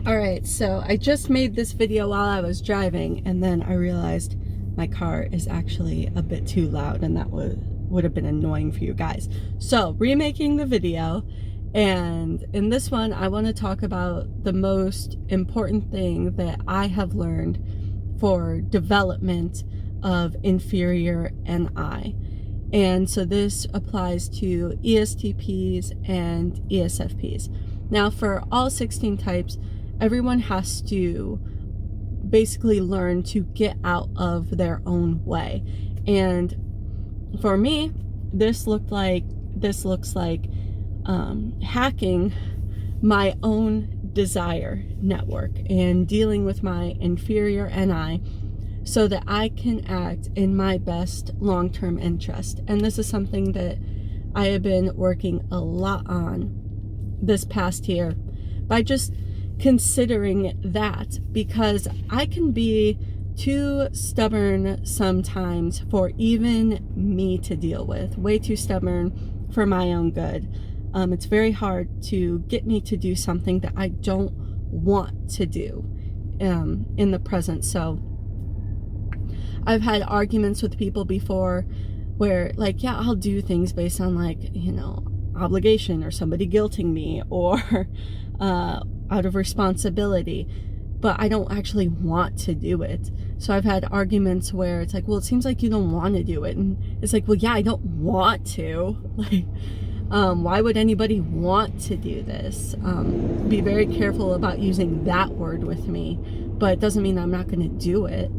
Alright, so I just made this video while I was driving, and then I realized my car is actually a bit too loud, and that would have been annoying for you guys. So, remaking the video, and in this one, I want to talk about the most important thing that I have learned for development of Inferior and I. And so this applies to ESTPs and ESFPs. Now, for all 16 types, everyone has to basically learn to get out of their own way. And for me, this looks like hacking my own desire network and dealing with my inferior NI so that I can act in my best long-term interest. And this is something that I have been working a lot on this past year by just considering that, because I can be too stubborn sometimes for even me to deal with, way too stubborn for my own good. It's very hard to get me to do something that I don't want to do in the present. So I've had arguments with people before where, like, yeah, I'll do things based on, like, you know, obligation or somebody guilting me or out of responsibility, but I don't actually want to do it. So I've had arguments where it's like, well, it seems like you don't want to do it. And it's like, well, yeah, I don't want to. Like, why would anybody want to do this? Be very careful about using that word with me, but it doesn't mean I'm not going to do it.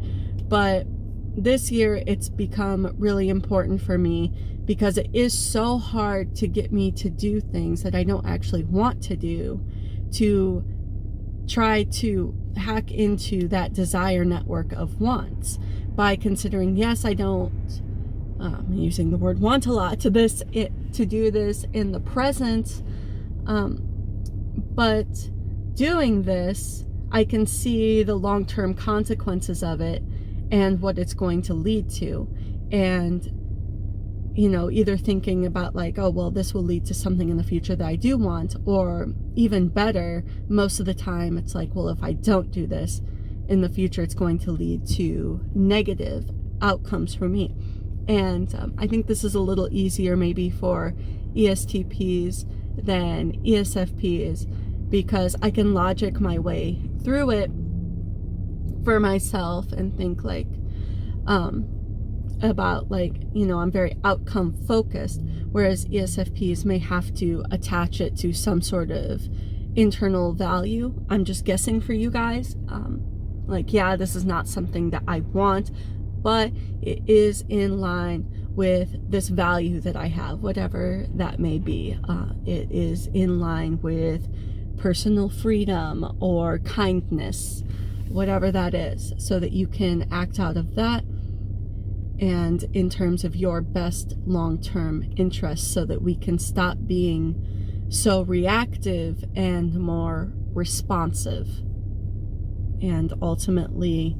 But this year, it's become really important for me because it is so hard to get me to do things that I don't actually want to do, to try to hack into that desire network of wants by considering, yes, I don't, I'm using the word want a lot to do this in the present, but doing this, I can see the long-term consequences of it and what it's going to lead to. And, you know, either thinking about like, oh, well, this will lead to something in the future that I do want, or even better, most of the time it's like, well, if I don't do this in the future, it's going to lead to negative outcomes for me. And I think this is a little easier maybe for ESTPs than ESFPs, because I can logic my way through it for myself and think like, about, like, you know, I'm very outcome focused, whereas ESFPs may have to attach it to some sort of internal value. I'm just guessing for you guys. Like, yeah, this is not something that I want, but it is in line with this value that I have, whatever that may be. It is in line with personal freedom or kindness, whatever that is, so that you can act out of that and in terms of your best long-term interests, so that we can stop being so reactive and more responsive, and ultimately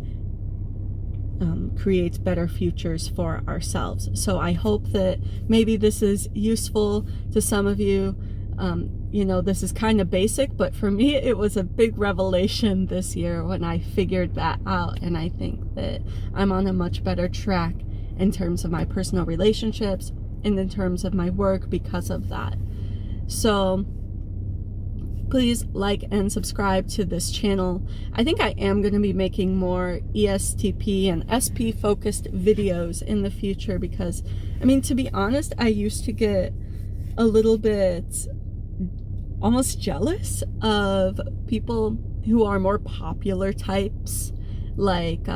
creates better futures for ourselves. So I hope that maybe this is useful to some of you. You know, this is kind of basic, but for me, it was a big revelation this year when I figured that out. And I think that I'm on a much better track in terms of my personal relationships and in terms of my work because of that. So please like and subscribe to this channel. I think I am going to be making more ESTP and SP focused videos in the future because, I mean, to be honest, I used to get a little bit almost jealous of people who are more popular types, like,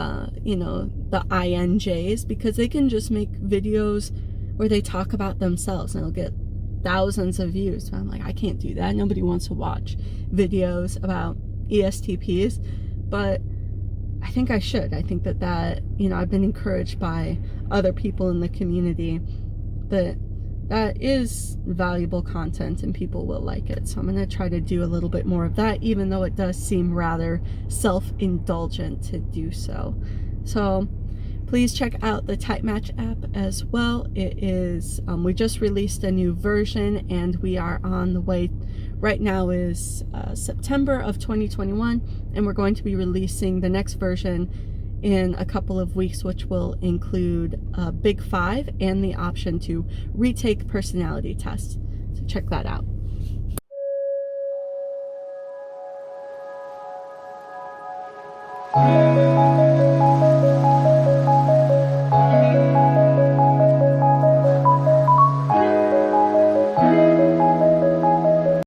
you know, the INJs, because they can just make videos where they talk about themselves and they'll get thousands of views. So I'm like, I can't do that. Nobody wants to watch videos about ESTPs, but I think I should. I think that, you know, I've been encouraged by other people in the community that is valuable content and people will like it. So I'm going to try to do a little bit more of that, even though it does seem rather self-indulgent to do so. So Please check out the TypeMatch app as well. It is, we just released a new version, and we are on the way. Right now is September of 2021, and we're going to be releasing the next version in a couple of weeks, which will include Big 5 and the option to retake personality tests. So check that out.